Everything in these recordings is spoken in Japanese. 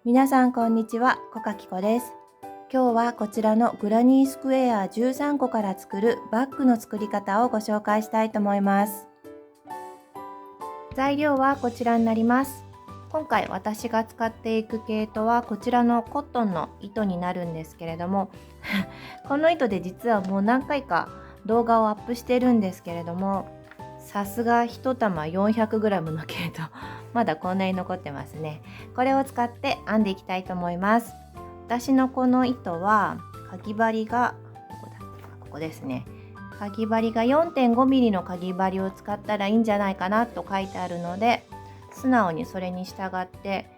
皆さんこんにちは、小かきこです。今日はこちらのグラニースクエア13個から作るバッグの作り方をご紹介したいと思います。材料はこちらになります。今回私が使っていく毛糸はこちらのコットンの糸になるんですけれどもこの糸で実はもう何回か動画をアップしてるんですけれども、さすが1玉 400g の毛糸まだこんなに残ってますね。これを使って編んでいきたいと思います。私のこの糸はかぎ針がここですね。かぎ針が 4.5mm のかぎ針を使ったらいいんじゃないかなと書いてあるので、素直にそれに従って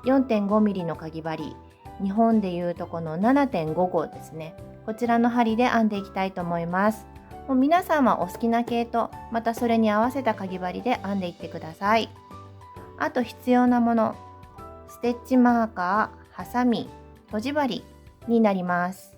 4.5mm のかぎ針、日本でいうとこの 7.5 号ですね、こちらの針で編んでいきたいと思います。もう皆さんはお好きな毛糸、またそれに合わせたかぎ針で編んでいってください。あと必要なもの、ステッチマーカー、ハサミ、とじ針になります。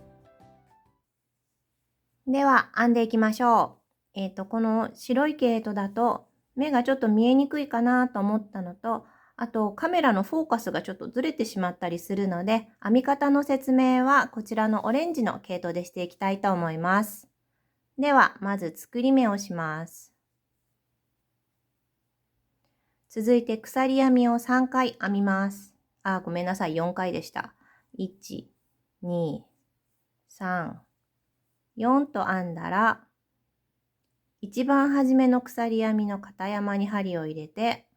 では編んでいきましょう。この白い毛糸だと目がちょっと見えにくいかなと思ったのと、あとカメラのフォーカスがちょっとずれてしまったりするので、編み方の説明はこちらのオレンジの毛糸でしていきたいと思います。ではまず作り目をします。続いて鎖編みを3回編みます。ごめんなさい、4回でした。1、2、3、4と編んだら、一番初めの鎖編みの片山に針を入れて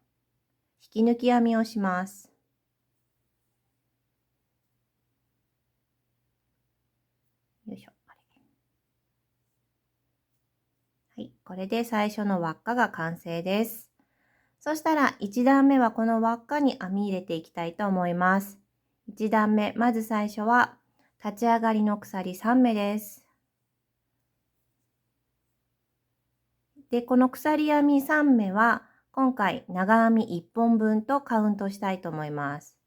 引き抜き編みをします。よいしょ。はい、これで最初の輪っかが完成です。そしたら1段目はこの輪っかに編み入れていきたいと思います。1段目、まず最初は立ち上がりの鎖3目です。で、この鎖編み3目は今回長編み1本分とカウントしたいと思います。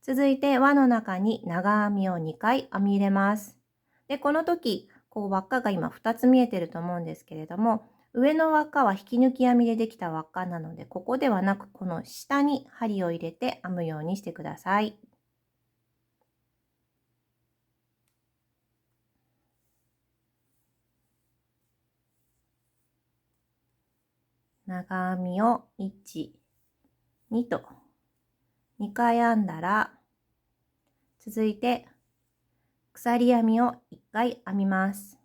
続いて輪の中に長編みを2回編み入れます。で、この時輪っかが今2つ見えてると思うんですけれども、上の輪っかは引き抜き編みでできた輪っかなので、ここではなくこの下に針を入れて編むようにしてください。長編みを1、2と2回編んだら、続いて鎖編みを1回編みます。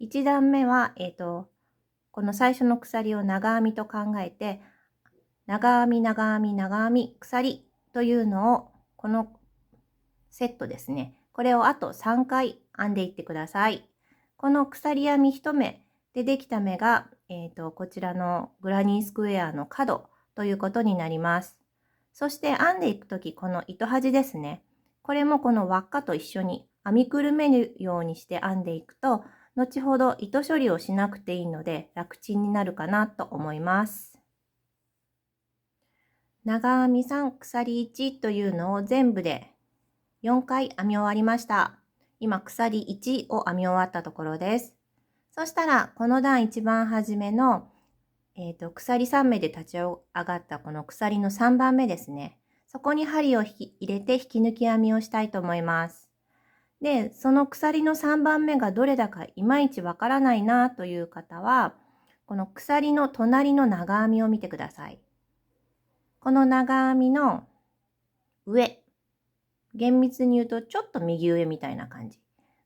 1段目は、この最初の鎖を長編みと考えて、長編み長編み長編み鎖というのをこのセットですね。これをあと3回編んでいってください。この鎖編み1目でできた目が、こちらのグラニースクエアの角ということになります。そして編んでいくとき、この糸端ですね。これもこの輪っかと一緒に編みくるめるようにして編んでいくと、後ほど糸処理をしなくていいので楽ちんになるかなと思います。長編み3、鎖1というのを全部で4回編み終わりました。今、鎖1を編み終わったところです。そしたら、この段一番初めの、鎖3目で立ち上がったこの鎖の3番目ですね。そこに針を入れて引き抜き編みをしたいと思います。で、その鎖の3番目がどれだかいまいちわからないなという方は、この鎖の隣の長編みを見てください。この長編みの上、厳密に言うとちょっと右上みたいな感じ。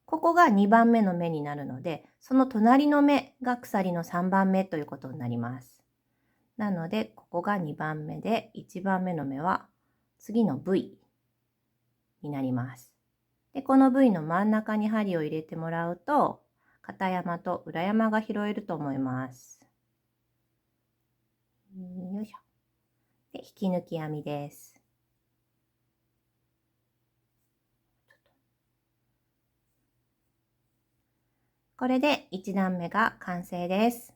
ここが2番目の目になるので、その隣の目が鎖の3番目ということになります。なので、ここが2番目で、1番目の目は次の V になります。で、この V の真ん中に針を入れてもらうと、片山と裏山が拾えると思います。よいしょ。で、引き抜き編みです。これで1段目が完成です。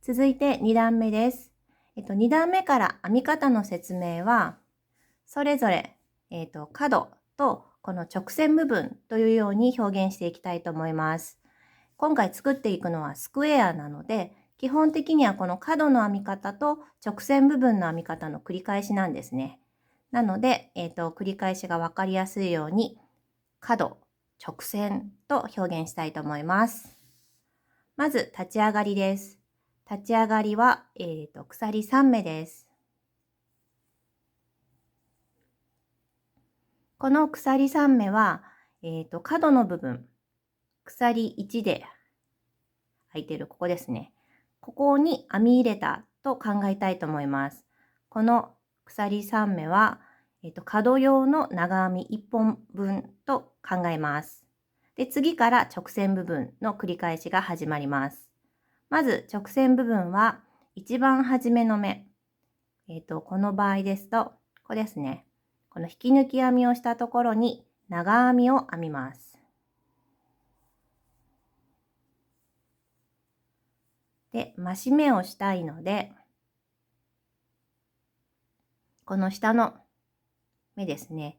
続いて2段目です。2段目から編み方の説明は、それぞれ、角とこの直線部分というように表現していきたいと思います。今回作っていくのはスクエアなので、基本的にはこの角の編み方と直線部分の編み方の繰り返しなんですね。なので、繰り返しがわかりやすいように、角、直線と表現したいと思います。まず、立ち上がりです。立ち上がりは、鎖3目です。この鎖3目は、角の部分、鎖1で開いてるここですね。ここに編み入れたと考えたいと思います。この鎖3目は、角用の長編み1本分と考えます。で、次から直線部分の繰り返しが始まります。まず直線部分は一番初めの目。この場合ですと、これですね。この引き抜き編みをしたところに長編みを編みます。で、増し目をしたいので、この下の目ですね。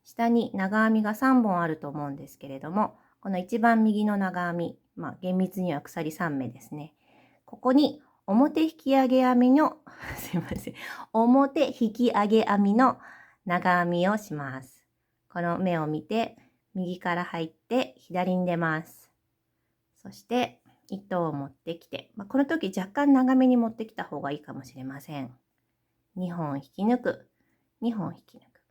下に長編みが3本あると思うんですけれども、この一番右の長編み、厳密には鎖3目ですね。ここに表引き上げ編みのすいません。表引き上げ編みの長編みをします。この目を見て、右から入って左に出ます。そして、糸を持ってきて、この時若干長めに持ってきた方がいいかもしれません。2本引き抜く。2本引き抜く。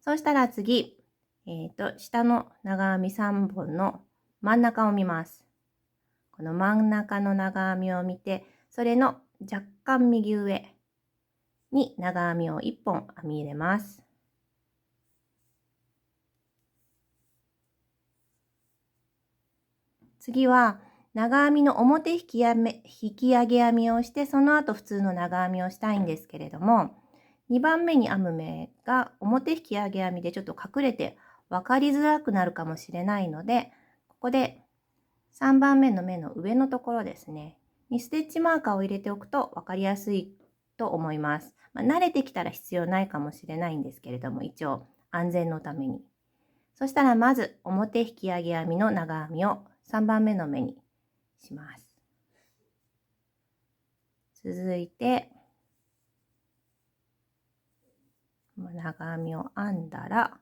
そうしたら次、下の長編み3本の真ん中を見ます。この真ん中の長編みを見て、それの若干右上に長編みを1本編み入れます。次は長編みの表引き上げ編みをして、その後普通の長編みをしたいんですけれども、2番目に編む目が表引き上げ編みでちょっと隠れて分かりづらくなるかもしれないので、ここで3番目の目の上のところですね、にステッチマーカーを入れておくと分かりやすいと思います。慣れてきたら必要ないかもしれないんですけれども、一応安全のために。そしたらまず表引き上げ編みの長編みを3番目の目にします。続いて、長編みを編んだら、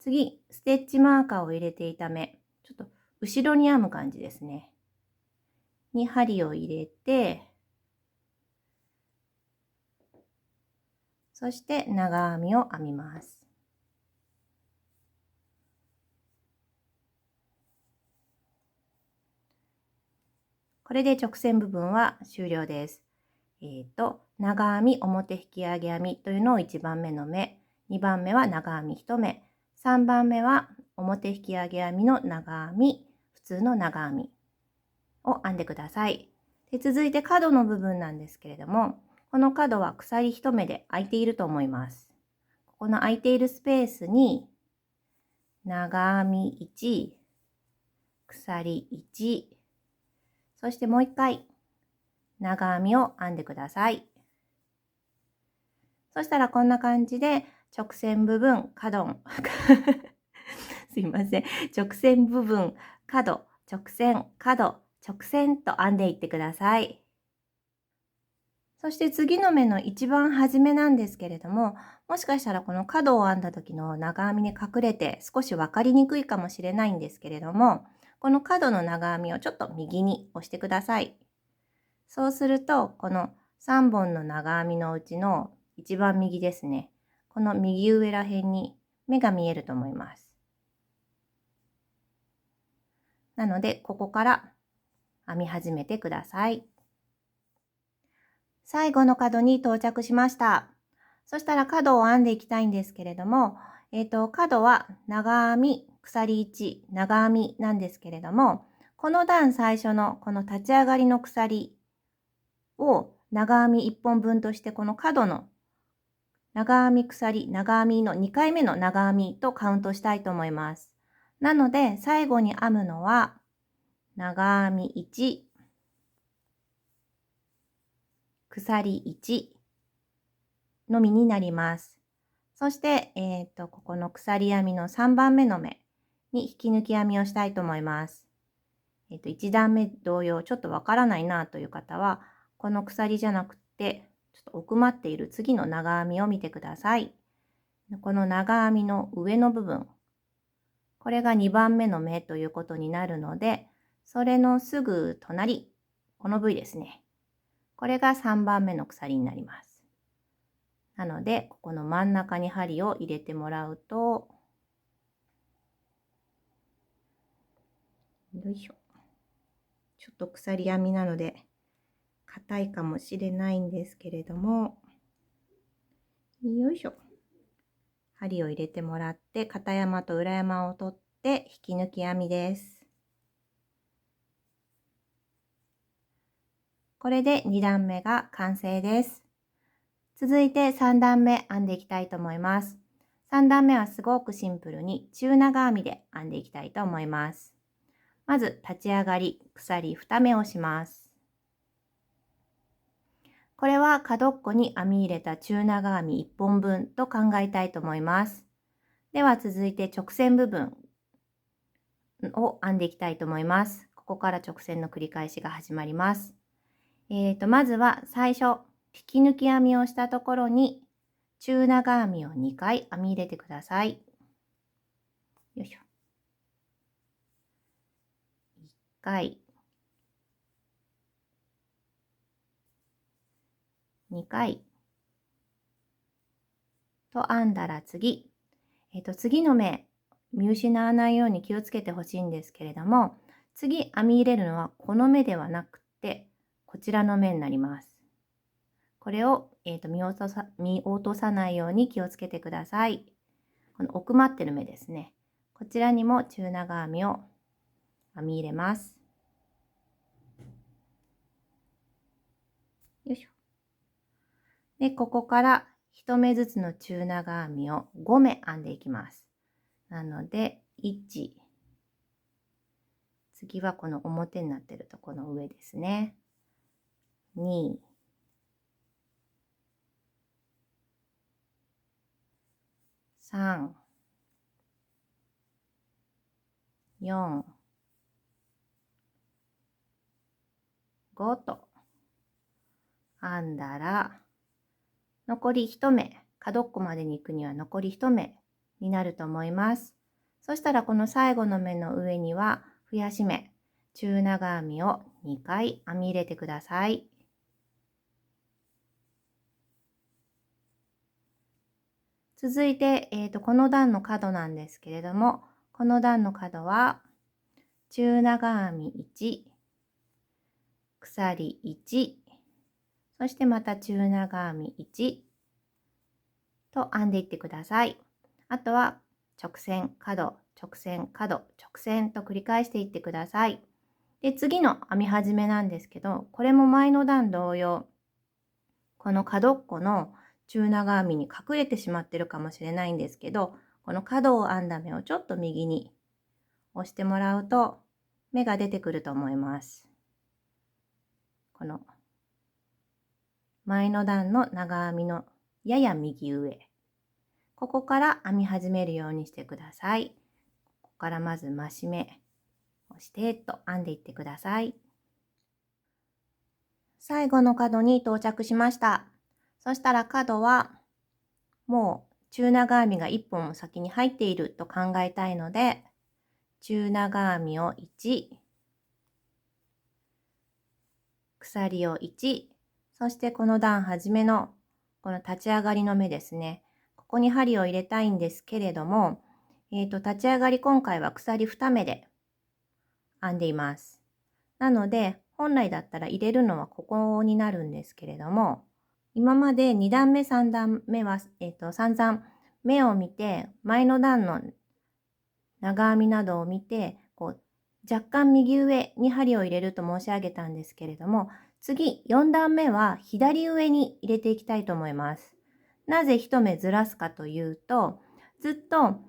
次、ステッチマーカーを入れていた目、ちょっと後ろに編む感じですね。に針を入れて、そして長編みを編みます。これで直線部分は終了です。長編み表引き上げ編みというのを1番目の目、2番目は長編み1目、3番目は表引き上げ編みの長編み、普通の長編みを編んでください。で、続いて角の部分なんですけれども、この角は鎖1目で空いていると思います。ここの空いているスペースに長編み1、鎖1、そしてもう1回長編みを編んでください。そしたらこんな感じで直線部分、角すいません。直線部分、角、直線、角、直線と編んでいってください。そして次の目の一番初めなんですけれども、もしかしたらこの角を編んだ時の長編みに隠れて少し分かりにくいかもしれないんですけれども、この角の長編みをちょっと右に押してください。そうすると、この3本の長編みのうちの一番右ですね。この右上ら辺に目が見えると思います。なので、ここから編み始めてください。最後の角に到着しました。そしたら角を編んでいきたいんですけれども、角は長編み、鎖1、長編みなんですけれども、この段最初のこの立ち上がりの鎖を長編み1本分として、この角の長編み鎖、長編みの2回目の長編みとカウントしたいと思います。なので、最後に編むのは、長編み1、鎖1のみになります。そして、ここの鎖編みの3番目の目に引き抜き編みをしたいと思います。1段目同様、ちょっとわからないなという方は、この鎖じゃなくて、ちょっと奥まっている次の長編みを見てください。この長編みの上の部分、これが2番目の目ということになるので、それのすぐ隣、この部位ですね。これが3番目の鎖になります。なので、ここの真ん中に針を入れてもらうと、よいしょ。ちょっと鎖編みなので、硬いかもしれないんですけれども、よいしょ。針を入れてもらって、片山と裏山を取って引き抜き編みです。これで2段目が完成です。続いて3段目編んでいきたいと思います。3段目はすごくシンプルに中長編みで編んでいきたいと思います。まず立ち上がり、鎖2目をします。これは角っこに編み入れた中長編み1本分と考えたいと思います。では続いて直線部分を編んでいきたいと思います。ここから直線の繰り返しが始まります。まずは最初、引き抜き編みをしたところに中長編みを2回編み入れてください。よいしょ。1回、2回と編んだら次、次の目、見失わないように気をつけてほしいんですけれども、次編み入れるのはこの目ではなくて、こちらの目になります。これを、見落とさないように気をつけてください。この奥まってる目ですね。こちらにも中長編みを編み入れます。よいしょ。で、ここから1目ずつの中長編みを5目編んでいきます。なので、1、次はこの表になってるとこの上ですね。2、3、4、5と編んだら、残り1目、角っこまでに行くには残り1目になると思います。そしたらこの最後の目の上には増やし目、中長編みを2回編み入れてください。続いて、この段の角なんですけれども、この段の角は中長編み1、鎖1、そしてまた中長編み1と編んでいってください。あとは直線、角、直線、角、直線と繰り返していってください。で、次の編み始めなんですけど、これも前の段同様、この角っこの中長編みに隠れてしまってるかもしれないんですけど、この角を編んだ目をちょっと右に押してもらうと目が出てくると思います。この前の段の長編みのやや右上、ここから編み始めるようにしてください。ここからまず増し目をしてと編んでいってください。最後の角に到着しました。そしたら角はもう中長編みが1本先に入っていると考えたいので、中長編みを1、鎖を1、そしてこの段初めのこの立ち上がりの目ですね。ここに針を入れたいんですけれども、立ち上がり今回は鎖2目で編んでいます。なので、本来だったら入れるのはここになるんですけれども、今まで2段目、3段目は、散々目を見て、前の段の長編みなどを見て、若干右上に針を入れると申し上げたんですけれども、次4段目は左上に入れていきたいと思います。なぜ1目ずらすかというと、ずっと、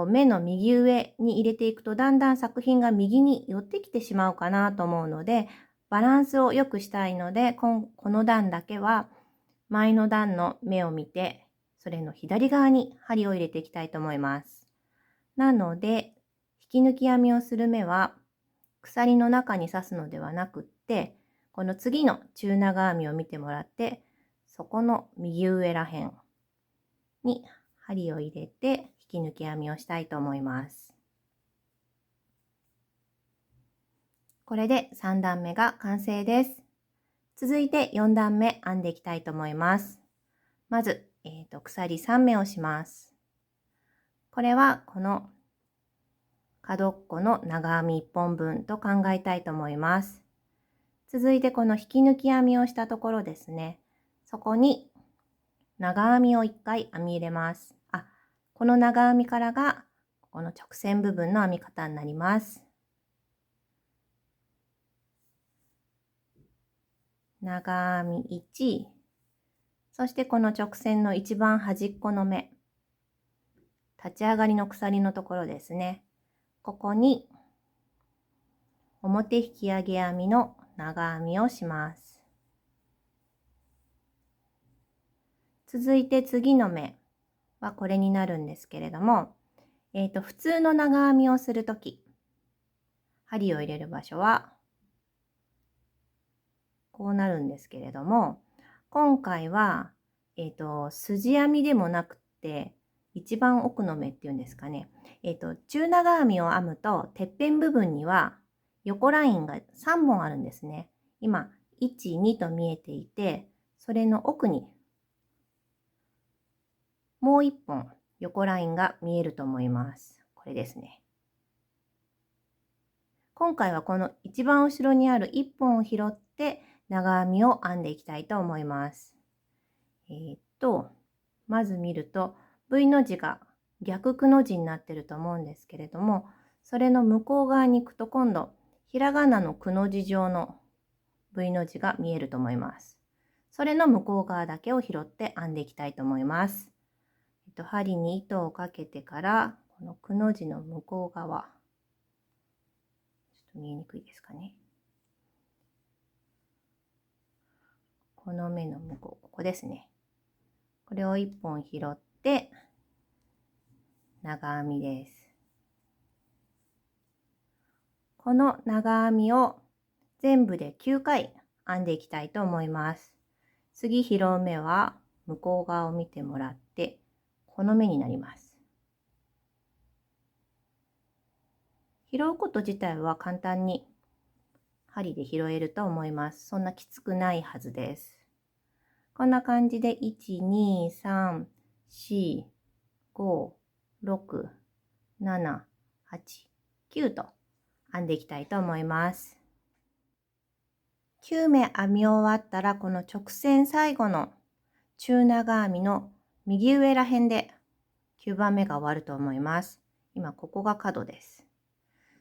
目の右上に入れていくとだんだん作品が右に寄ってきてしまうかなと思うので、バランスを良くしたいので、この段だけは前の段の目を見て、それの左側に針を入れていきたいと思います。なので、引き抜き編みをする目は鎖の中に刺すのではなくって、この次の中長編みを見てもらって、そこの右上らへんに針を入れて引き抜き編みをしたいと思います。これで3段目が完成です。続いて4段目編んでいきたいと思います。まず、鎖3目をします。これはこの角っこの長編み1本分と考えたいと思います。続いてこの引き抜き編みをしたところですね。そこに長編みを1回編み入れます。この長編みからがここの直線部分の編み方になります。長編み1、そしてこの直線の一番端っこの目、立ち上がりの鎖のところですね。ここに表引き上げ編みの長編みをします。続いて次の目はこれになるんですけれども、普通の長編みをするとき、針を入れる場所はこうなるんですけれども、今回は、筋編みでもなくて、一番奥の目っていうんですかね。中長編みを編むと、てっぺん部分には横ラインが3本あるんですね。今、1、2と見えていて、それの奥にもう1本横ラインが見えると思います。これですね。今回はこの一番後ろにある1本を拾って長編みを編んでいきたいと思います。まず見ると V の字が逆くの字になってると思うんですけれども、それの向こう側に行くと今度ひらがなのくの字状の V の字が見えると思います。それの向こう側だけを拾って編んでいきたいと思います。針に糸をかけてからこのくの字の向こう側、ちょっと見えにくいですかね。この目の向こう、ここですね。これを1本拾って長編みです。この長編みを全部で9回編んでいきたいと思います。次拾う目は向こう側を見てもらってこの目になります。拾うこと自体は簡単に針で拾えると思います。そんなきつくないはずです。こんな感じで1、2、3、4、5、6、7、8、9と編んでいきたいと思います。9目編み終わったらこの直線最後の中長編みの右上ら辺で9番目が終わると思います。今ここが角です。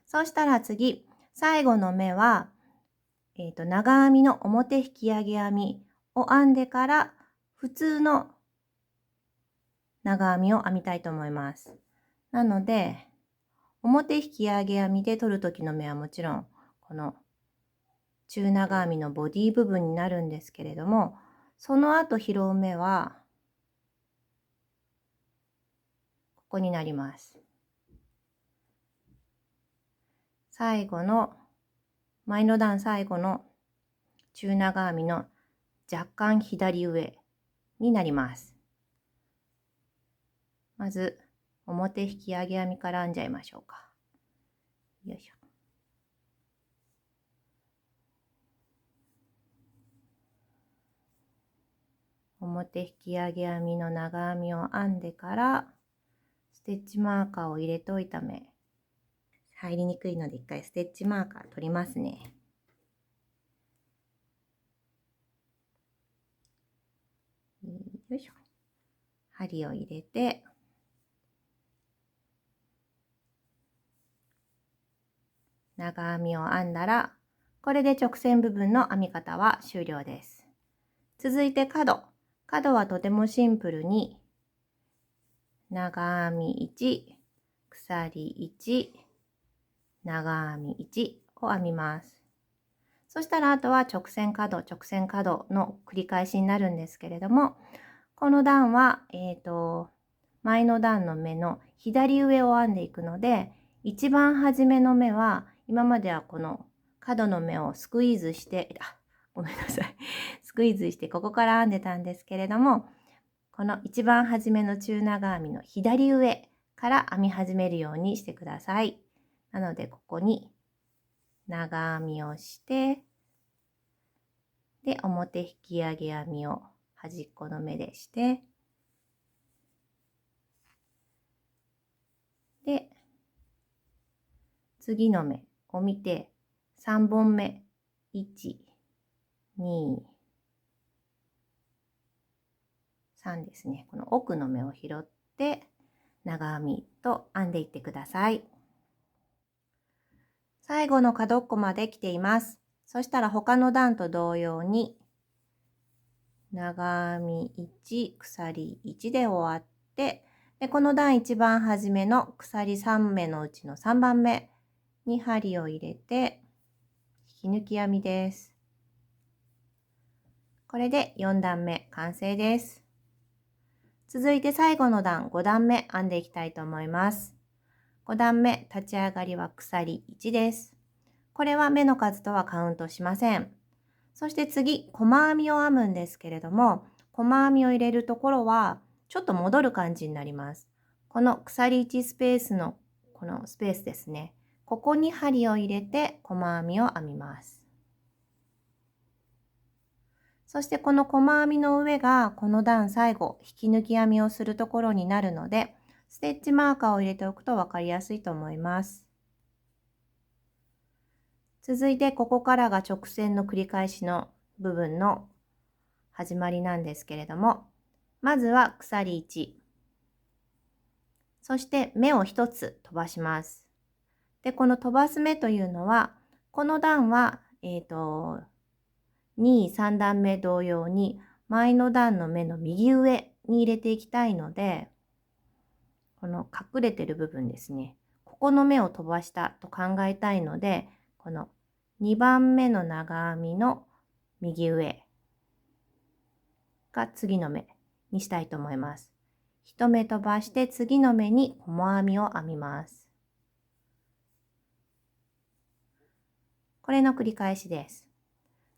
そしたら次、最後の目は、長編みの表引き上げ編みを編んでから普通の長編みを編みたいと思います。なので、表引き上げ編みで取る時の目はもちろんこの中長編みのボディ部分になるんですけれども、その後拾う目はここになります。最後の前の段最後の中長編みの若干左上になります。まず表引き上げ編みから編んじゃいましょうか。よいしょ。表引き上げ編みの長編みを編んでからステッチマーカーを入れておいた目、入りにくいので一回ステッチマーカー取りますね。よいしょ。針を入れて長編みを編んだら、これで直線部分の編み方は終了です。続いて角はとてもシンプルに長編み1、鎖1、長編み1を編みます。そしたらあとは直線角の繰り返しになるんですけれども、この段は、前の段の目の左上を編んでいくので、一番初めの目は今まではこの角の目をスクイーズして、ごめんなさい。ススクイズしてここから編んでたんですけれども、この一番初めの中長編みの左上から編み始めるようにしてください。なのでここに長編みをして、で表引き上げ編みを端っこの目でして、で次の目を見て3本目1、2、3ですね。この奥の目を拾って長編みと編んでいってください。最後の角っこまで来ています。そしたら他の段と同様に長編み1、鎖1で終わって、でこの段一番初めの鎖3目のうちの3番目に針を入れて引き抜き編みです。これで4段目完成です。続いて最後の段5段目編んでいきたいと思います。5段目立ち上がりは鎖1です。これは目の数とはカウントしません。そして次、細編みを編むんですけれども、細編みを入れるところはちょっと戻る感じになります。この鎖1スペースのこのスペースですね。ここに針を入れて細編みを編みます。そしてこの細編みの上がこの段最後引き抜き編みをするところになるので、ステッチマーカーを入れておくと分かりやすいと思います。続いてここからが直線の繰り返しの部分の始まりなんですけれども、まずは鎖1、そして目を1つ飛ばします。で、この飛ばす目というのは、この段は、2、3段目同様に前の段の目の右上に入れていきたいので、この隠れてる部分ですね。ここの目を飛ばしたと考えたいので、この2番目の長編みの右上が次の目にしたいと思います。1目飛ばして次の目に細編みを編みます。これの繰り返しです。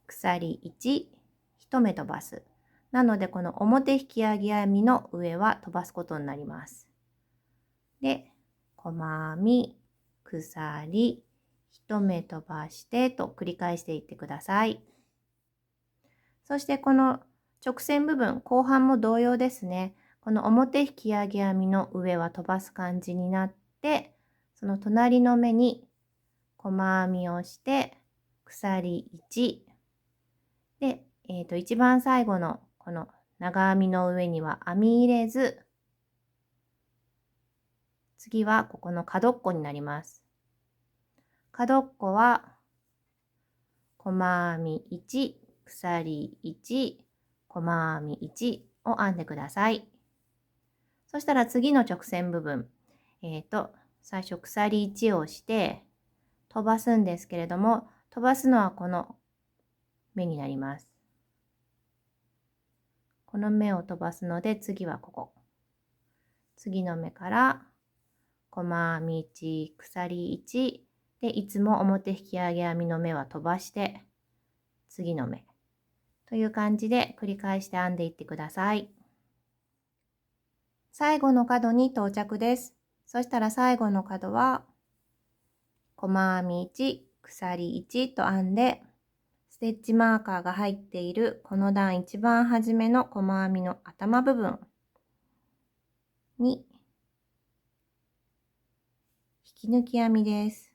鎖1、1目飛ばす。なのでこの表引き上げ編みの上は飛ばすことになります。で、細編み、鎖、1目飛ばしてと繰り返していってください。そしてこの直線部分、後半も同様ですね。この表引き上げ編みの上は飛ばす感じになって、その隣の目に細編みをして鎖1で、一番最後のこの長編みの上には編み入れず、次はここの角っこになります。角っこは細編み1、鎖1、細編み1を編んでください。そしたら次の直線部分、最初鎖1をして飛ばすんですけれども、飛ばすのはこの目になります。この目を飛ばすので次はここ。次の目から細編み1、鎖1で、いつも表引き上げ編みの目は飛ばして次の目という感じで繰り返して編んでいってください。最後の角に到着です。そしたら最後の角は細編み1、鎖1と編んで、ステッチマーカーが入っているこの段一番初めの細編みの頭部分に引き抜き編みです。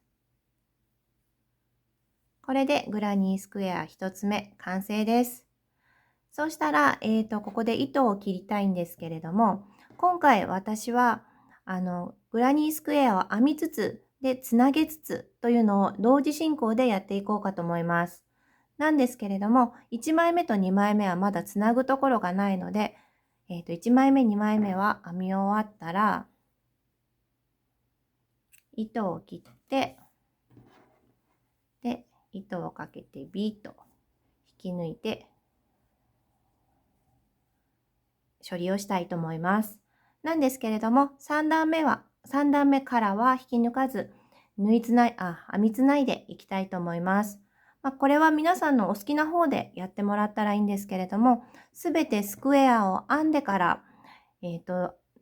これでグラニースクエア1つ目完成です。そうしたら、ここで糸を切りたいんですけれども、今回私はグラニースクエアを編みつつでつなげつつというのを同時進行でやっていこうかと思います。なんですけれども、1枚目と2枚目はまだつなぐところがないので、1枚目2枚目は編み終わったら糸を切って、で糸をかけてビーッと引き抜いて処理をしたいと思います。なんですけれども、3段目からは引き抜かず、編みつないでいきたいと思います。これは皆さんのお好きな方でやってもらったらいいんですけれども、すべてスクエアを編んでから、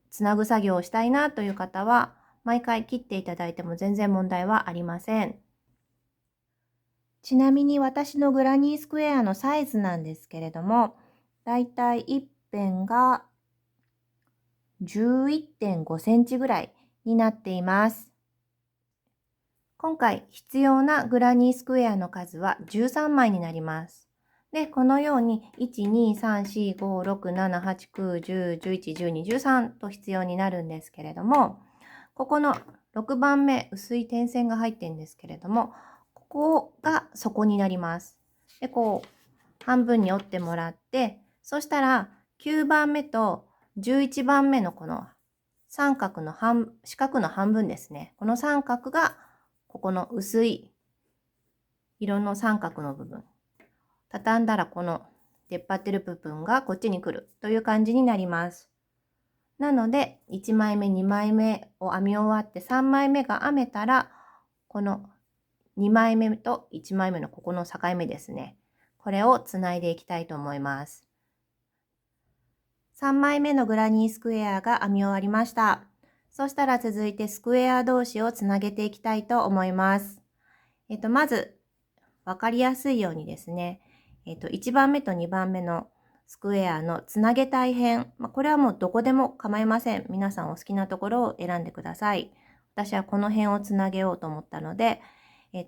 つなぐ作業をしたいなという方は、毎回切っていただいても全然問題はありません。ちなみに私のグラニースクエアのサイズなんですけれども、だいたい一辺が 11.5 センチぐらいになっています。今回必要なグラニースクエアの数は13枚になります。で、このように1、2、3、4、5、6、7、8、9、10、11、12、13と必要になるんですけれども、ここの6番目、薄い点線が入ってるんですけれども、ここが底になります。で、こう、半分に折ってもらって、そしたら9番目と11番目のこの四角の半分ですね。この三角がここの薄い色の三角の部分。畳んだらこの出っ張ってる部分がこっちに来るという感じになります。なので、1枚目、2枚目を編み終わって3枚目が編めたら、この2枚目と1枚目のここの境目ですね。これをつないでいきたいと思います。3枚目のグラニースクエアが編み終わりました。そしたら続いてスクエア同士をつなげていきたいと思います。まず、わかりやすいようにですね、1番目と2番目のスクエアのつなげたい辺、これはもうどこでも構いません。皆さんお好きなところを選んでください。私はこの辺をつなげようと思ったので、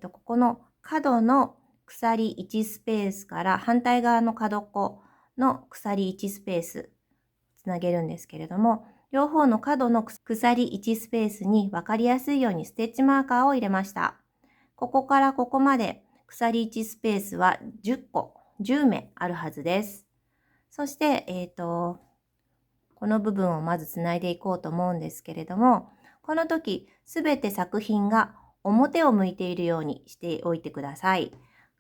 ここの角の鎖1スペースから反対側の角っこの鎖1スペースつなげるんですけれども、両方の角の鎖1スペースに分かりやすいようにステッチマーカーを入れました。ここからここまで鎖1スペースは10目あるはずです。そして、この部分をまずつないでいこうと思うんですけれども、この時すべて作品が表を向いているようにしておいてください。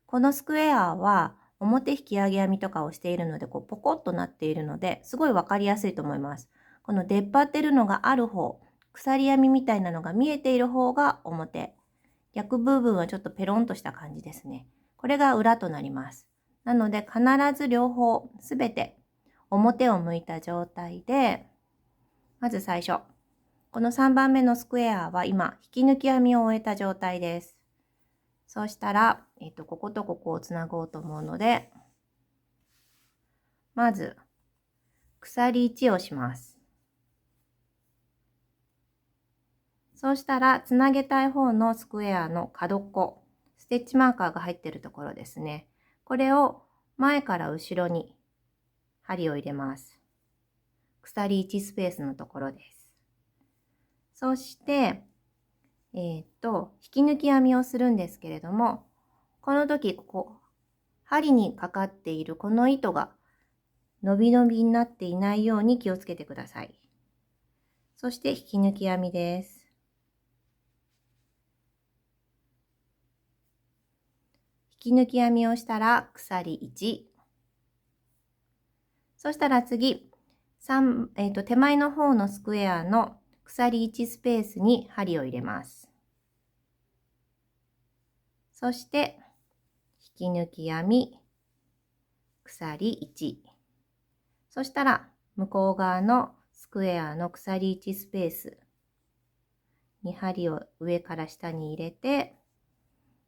このスクエアは表引き上げ編みとかをしているので、ポコッとなっているので、すごいわかりやすいと思います。この出っ張ってるのがある方、鎖編みみたいなのが見えている方が表。逆部分はちょっとペロンとした感じですね。これが裏となります。なので必ず両方すべて表を向いた状態で、まず最初、この3番目のスクエアは今引き抜き編みを終えた状態です。そうしたら、こことここをつなごうと思うので、まず鎖1をします。そうしたらつなげたい方のスクエアの角っこ、ステッチマーカーが入っているところですね。これを前から後ろに針を入れます。鎖1スペースのところです。そして、引き抜き編みをするんですけれども、この時ここ、針にかかっているこの糸が伸び伸びになっていないように気をつけてください。そして引き抜き編みです。引き抜き編みをしたら鎖1。そしたら次、手前の方のスクエアの鎖1スペースに針を入れます。そして、引き抜き編み、鎖1。そしたら、向こう側のスクエアの鎖1スペースに針を上から下に入れて、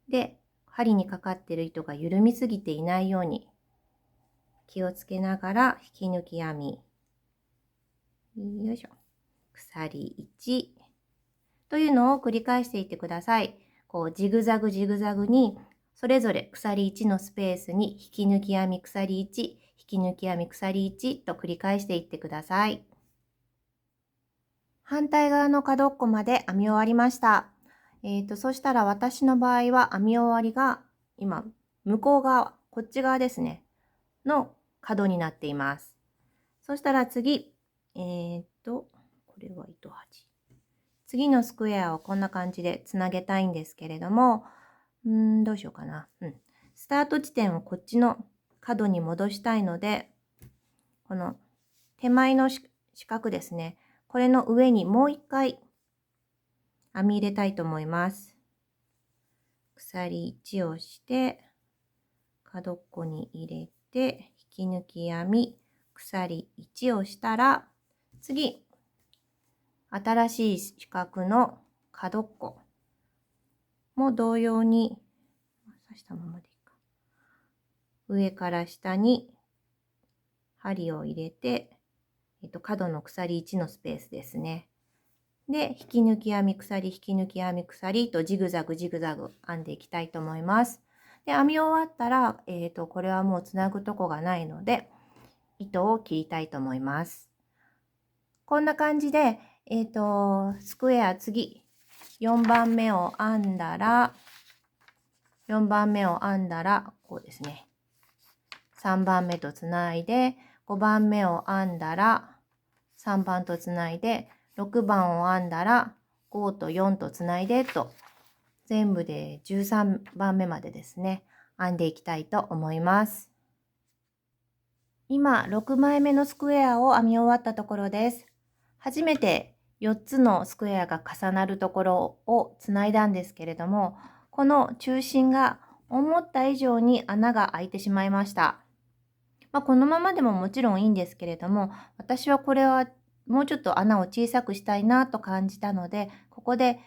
で、針にかかっている糸が緩みすぎていないように気をつけながら引き抜き編み。よいしょ。鎖1というのを繰り返していってください。こうジグザグジグザグにそれぞれ鎖1のスペースに引き抜き編み鎖1、引き抜き編み鎖1と繰り返していってください。反対側の角っこまで編み終わりました。そしたら私の場合は編み終わりが今向こう側、こっち側ですね、の角になっています。そしたら次、これは糸端。次のスクエアをこんな感じでつなげたいんですけれども、どうしようかな。スタート地点をこっちの角に戻したいので、この手前の四角ですね。これの上にもう一回編み入れたいと思います。鎖1をして、角っこに入れて、引き抜き編み、鎖1をしたら、次、新しい四角の角っこも同様に、刺したままでいいか。上から下に針を入れて、角の鎖1のスペースですね。で、引き抜き編み鎖、引き抜き編み鎖とジグザグジグザグ編んでいきたいと思います。で、編み終わったら、これはもうつなぐとこがないので、糸を切りたいと思います。こんな感じで、スクエア次、4番目を編んだら、こうですね。3番目とつないで、5番目を編んだら、3番とつないで、6番を編んだら、5と4とつないでと、全部で13番目までですね、編んでいきたいと思います。今、6枚目のスクエアを編み終わったところです。初めて4つのスクエアが重なるところをつないだんですけれども、この中心が思った以上に穴が開いてしまいました。このままでももちろんいいんですけれども、私はこれはもうちょっと穴を小さくしたいなと感じたので、ここで、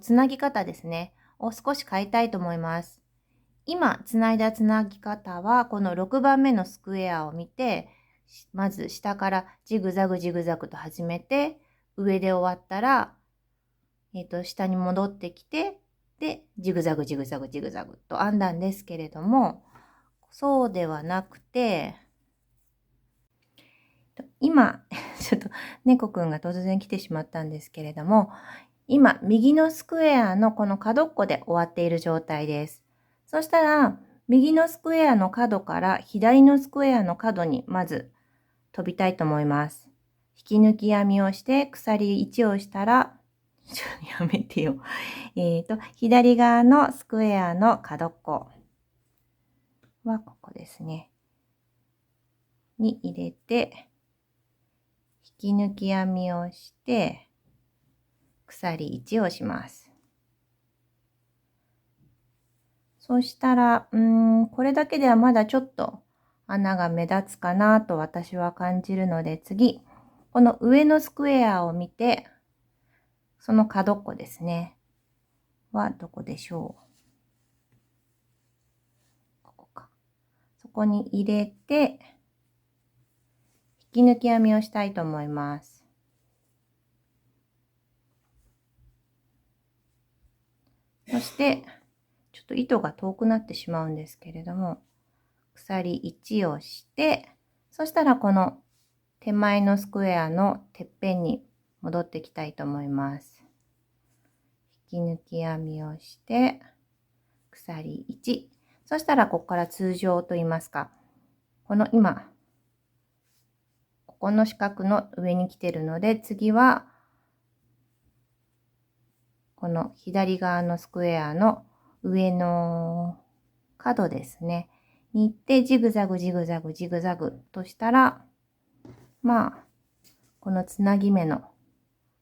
つなぎ方ですね、を少し変えたいと思います。今、つないだつなぎ方は、この6番目のスクエアを見て、まず下からジグザグジグザグと始めて、上で終わったら、下に戻ってきて、で、ジグザグジグザグジグザグと編んだんですけれども、そうではなくて、今、ちょっと猫くんが突然来てしまったんですけれども、今、右のスクエアのこの角っこで終わっている状態です。そしたら、右のスクエアの角から左のスクエアの角にまず飛びたいと思います。引き抜き編みをして鎖1をしたら、やめてよ。左側のスクエアの角っこはここですね。に入れて、引き抜き編みをして、鎖1をします。そしたら、これだけではまだちょっと穴が目立つかなと私は感じるので、次、この上のスクエアを見て、その角っこですね。はどこでしょう。ここか。そこに入れて、引き抜き編みをしたいと思います。そして、ちょっと糸が遠くなってしまうんですけれども、鎖1をして、そしたらこの手前のスクエアのてっぺんに戻ってきたいと思います。引き抜き編みをして、鎖1。そしたらここから通常と言いますか、この今、ここの四角の上に来てるので、次は、この左側のスクエアの上の角ですね。に行って、ジグザグジグザグジグザグとしたら、このつなぎ目の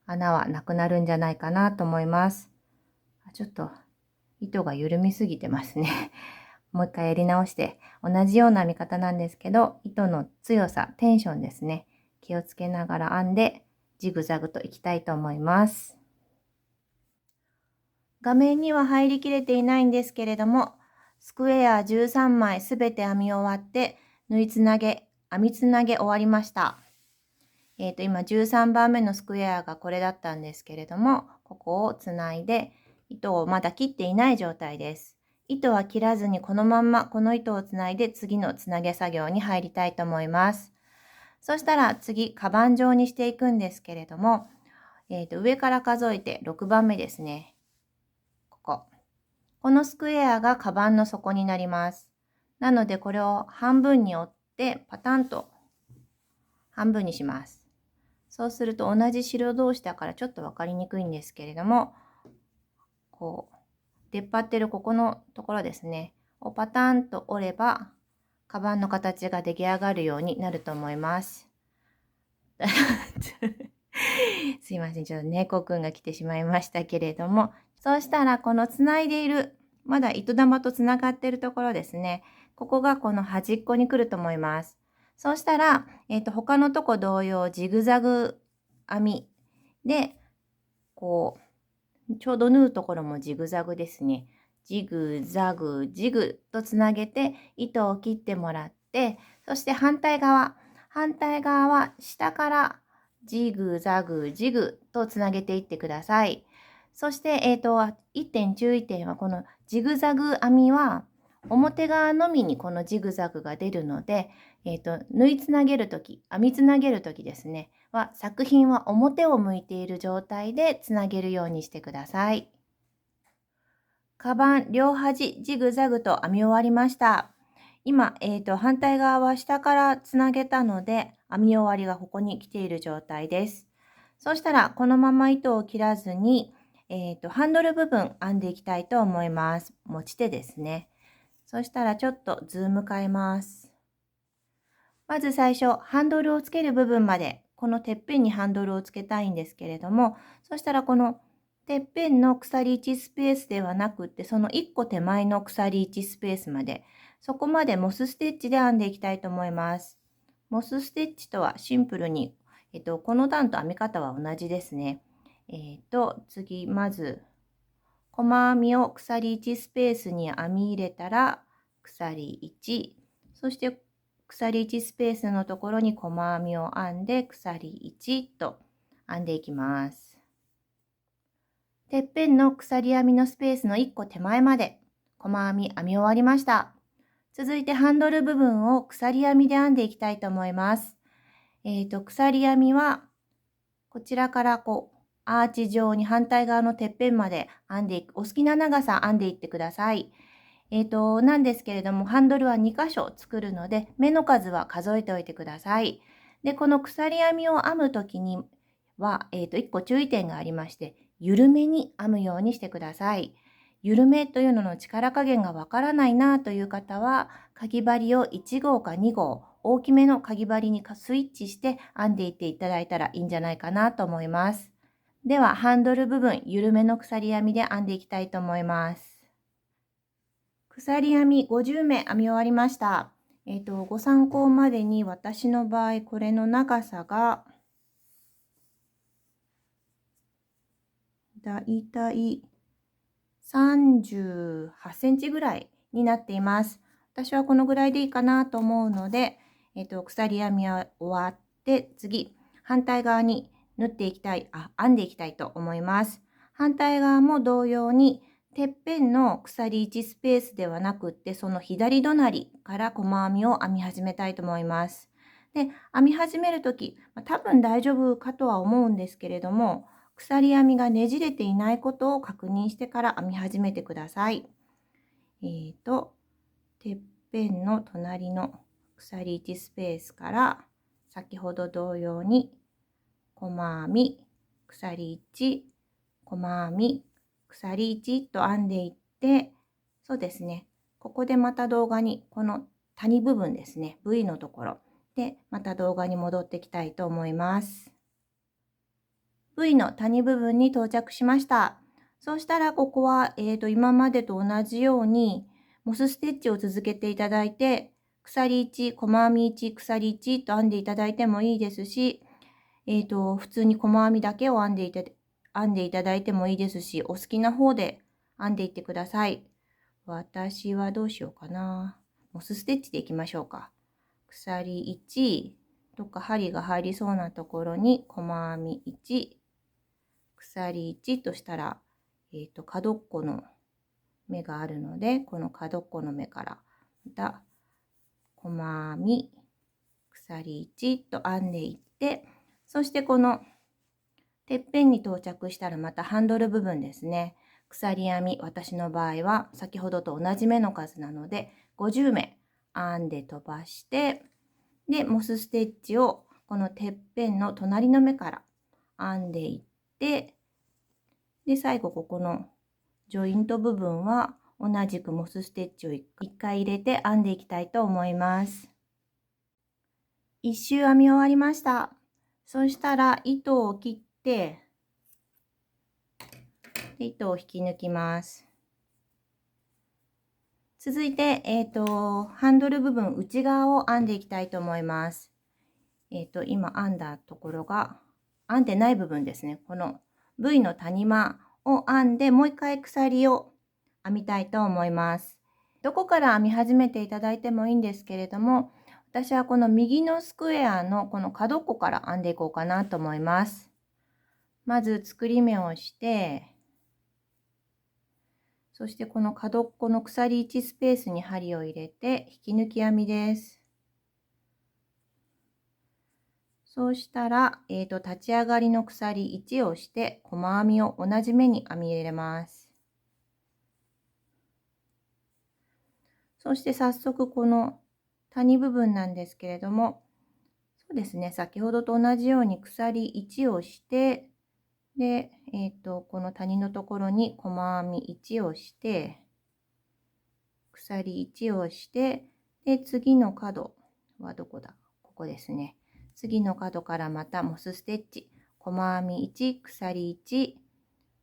穴はなくなるんじゃないかなと思います。ちょっと糸が緩みすぎてますね。もう一回やり直して、同じような編み方なんですけど、糸の強さ、テンションですね。気をつけながら編んで、ジグザグといきたいと思います。画面には入りきれていないんですけれども、スクエア13枚すべて編み終わって、縫いつなげ、編みつなげ終わりました。今13番目のスクエアがこれだったんですけれども、ここをつないで、糸をまだ切っていない状態です。糸は切らずにこのまんまこの糸をつないで次のつなげ作業に入りたいと思います。そしたら次、カバン状にしていくんですけれども、上から数えて6番目ですね。このスクエアがカバンの底になります。なのでこれを半分に折ってパタンと半分にします。そうすると同じ白同士だからちょっと分かりにくいんですけれども、こう出っ張ってるここのところですねをパタンと折ればカバンの形が出来上がるようになると思います。すいません、ちょっと猫くんが来てしまいましたけれども、そうしたらこのつないでいるまだ糸玉とつながっているところですねここがこの端っこに来ると思います。そうしたら、他のとこ同様ジグザグ編みで、こう、ちょうど縫うところもジグザグですね。ジグザグジグとつなげて糸を切ってもらって、そして反対側は下からジグザグジグとつなげていってください。そして、1点注意点はこのジグザグ編みは表側のみにこのジグザグが出るので、縫いつなげるとき、編みつなげるときですね、作品は表を向いている状態でつなげるようにしてください。カバン両端ジグザグと編み終わりました。今、反対側は下からつなげたので、編み終わりがここに来ている状態です。そうしたら、このまま糸を切らずに、ハンドル部分編んでいきたいと思います。持ち手ですね。そしたらちょっとズーム変えます。まず最初、ハンドルをつける部分まで、このてっぺんにハンドルをつけたいんですけれども、そしたらこのてっぺんの鎖1スペースではなくって、その1個手前の鎖1スペースまで、そこまでモスステッチで編んでいきたいと思います。モスステッチとはシンプルに、この段と編み方は同じですね。次、まず、細編みを鎖1スペースに編み入れたら、鎖1、そして鎖1スペースのところに細編みを編んで鎖1と編んでいきます。てっぺんの鎖編みのスペースの1個手前まで細編み編み終わりました。続いてハンドル部分を鎖編みで編んでいきたいと思います。鎖編みはこちらからアーチ状に反対側のてっぺんまで編んでいく。お好きな長さ編んでいってください。なんですけれども、ハンドルは2箇所作るので、目の数は数えておいてください。で、この鎖編みを編むときには、1個注意点がありまして、緩めに編むようにしてください。緩めというのの力加減がわからないなという方は、かぎ針を1号か2号、大きめのかぎ針にスイッチして編んでいっていただいたらいいんじゃないかなと思います。では、ハンドル部分、緩めの鎖編みで編んでいきたいと思います。鎖編み50目編み終わりました。ご参考までに私の場合、これの長さが、だいたい38センチぐらいになっています。私はこのぐらいでいいかなと思うので、鎖編みは終わって、次、反対側に編んでいきたいと思います。反対側も同様に、てっぺんの鎖1スペースではなくって、その左隣から細編みを編み始めたいと思います。で、編み始めるとき、多分大丈夫かとは思うんですけれども、鎖編みがねじれていないことを確認してから編み始めてください。てっぺんの隣の鎖1スペースから先ほど同様に細編み、鎖1、細編み、鎖1と編んでいって、そうですね。ここでまた動画にこの谷部分ですね、V のところでまた動画に戻ってきたいと思います。V の谷部分に到着しました。そうしたらここは、今までと同じようにモスステッチを続けていただいて、鎖1、細編み1、鎖1と編んでいただいてもいいですし、普通に細編みだけを編んでいただいてもいいですし、お好きな方で編んでいってください。私はどうしようかな。モスステッチでいきましょうか。鎖1とか針が入りそうなところに細編み1、鎖1としたら、角っこの目があるので、この角っこの目からまた細編み、鎖1と編んでいって、そしてこのてっぺんに到着したらまたハンドル部分ですね。鎖編み、私の場合は先ほどと同じ目の数なので50目編んで飛ばして、で、モスステッチをこのてっぺんの隣の目から編んでいって、で、最後ここのジョイント部分は同じくモスステッチを1回入れて編んでいきたいと思います。1周編み終わりました。そしたら糸を切って、糸を引き抜きます。続いて、ハンドル部分内側を編んでいきたいと思います。今編んだところが、編んでない部分ですね。この V の谷間を編んで、もう一回鎖を編みたいと思います。どこから編み始めていただいてもいいんですけれども、私はこの右のスクエアのこの角っこから編んでいこうかなと思います。まず作り目をして、そしてこの角っこの鎖1スペースに針を入れて引き抜き編みです。そうしたら、立ち上がりの鎖1をして細編みを同じ目に編み入れます。そして早速この谷部分なんですけれども、そうですね、先ほどと同じように鎖1をして、で、この谷のところに細編み1をして、鎖1をして、で、次の角はどこだ？ここですね。次の角からまたモスステッチ、細編み1、鎖1、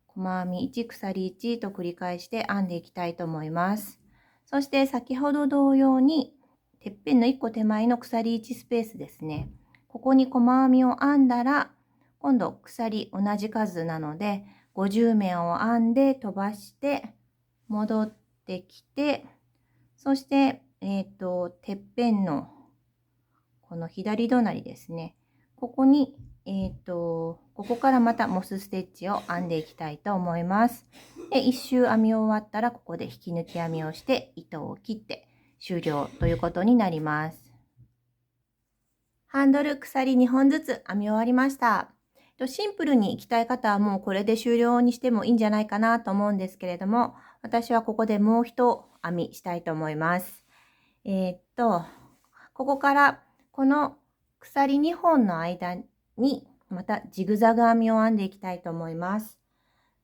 細編み1、鎖1と繰り返して編んでいきたいと思います。そして先ほど同様に、てっぺんの1個手前の鎖1スペースですね。ここに細編みを編んだら、今度鎖同じ数なので、50目を編んで飛ばして、戻ってきて、そして、てっぺんのこの左隣ですね。ここに、ここからまたモスステッチを編んでいきたいと思います。で、一周編み終わったら、ここで引き抜き編みをして、糸を切って終了ということになります。ハンドル鎖2本ずつ編み終わりました。シンプルにいきたい方はもうこれで終了にしてもいいんじゃないかなと思うんですけれども、私はここでもう一編みしたいと思います。ここからこの鎖2本の間にまたジグザグ編みを編んでいきたいと思います。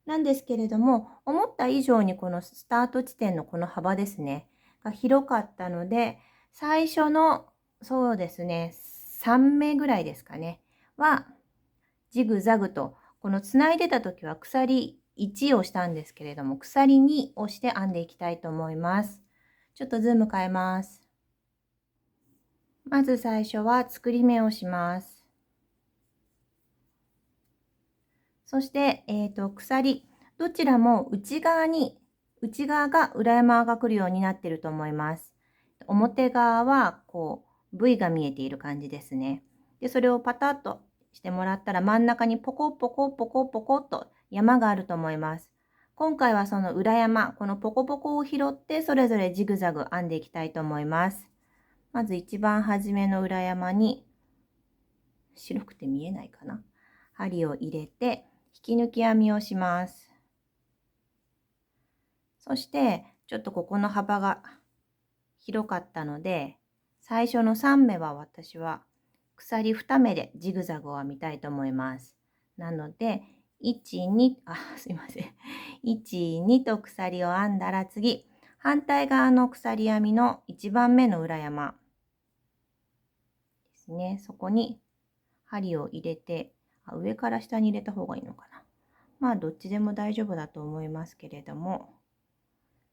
なんですけれども、思った以上にこのスタート地点のこの幅ですね、が広かったので、最初のそうですね、3目ぐらいですかね、はジグザグと、このつないでた時は鎖1をしたんですけれども、鎖2をして編んでいきたいと思います。ちょっとズーム変えます。まず最初は作り目をします。そして、鎖、どちらも内側が裏山が来るようになっていると思います。表側はこう V が見えている感じですね。で、それをパタッとしてもらったら真ん中にポコポコポコポコっと山があると思います。今回はその裏山、このポコポコを拾ってそれぞれジグザグ編んでいきたいと思います。まず一番初めの裏山に白くて見えないかな。針を入れて引き抜き編みをします。そしてちょっとここの幅が広かったので、最初の3目は私は鎖2目でジグザグを編みたいと思います。なので、1、2、すいません。1、2と鎖を編んだら次、反対側の鎖編みの1番目の裏山ですね。そこに針を入れて、上から下に入れた方がいいのかな。まあ、どっちでも大丈夫だと思いますけれども、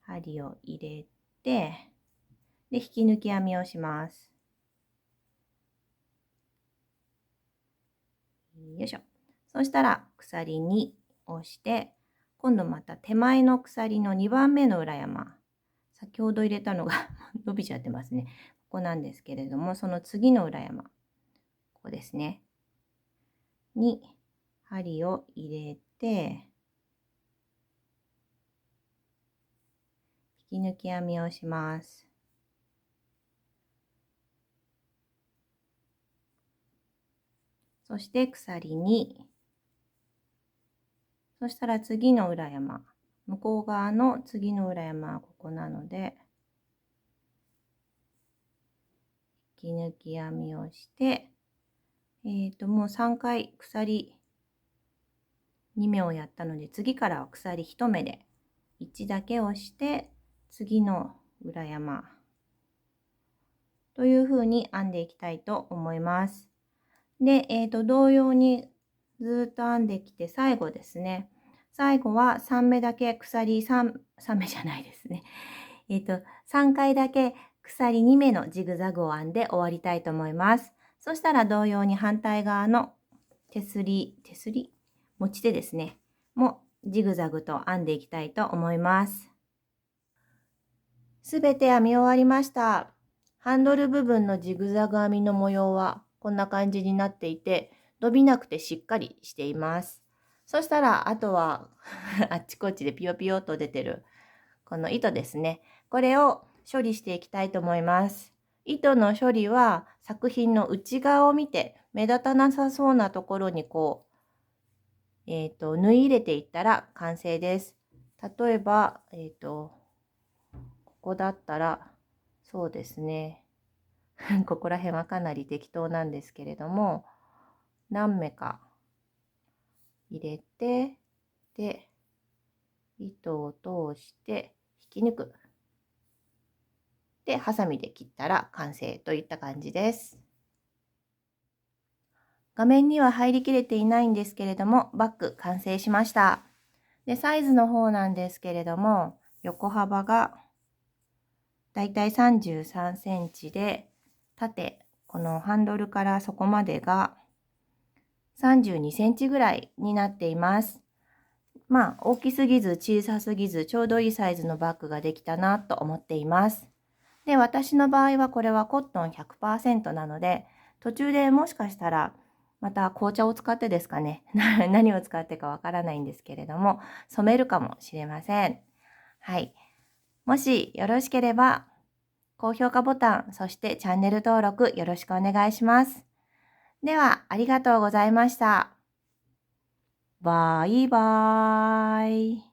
針を入れて、で、引き抜き編みをします。よいしょ。そしたら、鎖2をして、今度また手前の鎖の2番目の裏山。先ほど入れたのが伸びちゃってますね。ここなんですけれども、その次の裏山。ここですね。に、針を入れて、引き抜き編みをします。そして鎖2。そしたら次の裏山。向こう側の次の裏山はここなので、引き抜き編みをして、もう3回鎖2目をやったので、次からは鎖1目で1だけをして、次の裏山という風に編んでいきたいと思います。で、同様にずっと編んできて、最後ですね。最後は3目だけ鎖3目じゃないですね。3回だけ鎖2目のジグザグを編んで終わりたいと思います。そしたら同様に反対側の手すり、持ち手ですね、もジグザグと編んでいきたいと思います。すべて編み終わりました。ハンドル部分のジグザグ編みの模様はこんな感じになっていて、伸びなくてしっかりしています。そしたら、あとはあっちこっちでピヨピヨと出てるこの糸ですね。これを処理していきたいと思います。糸の処理は作品の内側を見て目立たなさそうなところにこう、縫い入れていったら完成です。例えば、ここだったら、そうですね。ここら辺はかなり適当なんですけれども、何目か入れて、で、糸を通して引き抜く。で、ハサミで切ったら完成といった感じです。画面には入りきれていないんですけれども、バッグ完成しました。で、サイズの方なんですけれども、横幅がだいたい33センチで、縦、このハンドルからそこまでが32センチぐらいになっています。まあ、大きすぎず小さすぎずちょうどいいサイズのバッグができたなと思っています。で、私の場合はこれはコットン 100% なので、途中でもしかしたらまた紅茶を使ってですかね、何を使ってかわからないんですけれども、染めるかもしれません。はい。もしよろしければ、高評価ボタン、そしてチャンネル登録よろしくお願いします。では、ありがとうございました。バイバーイ。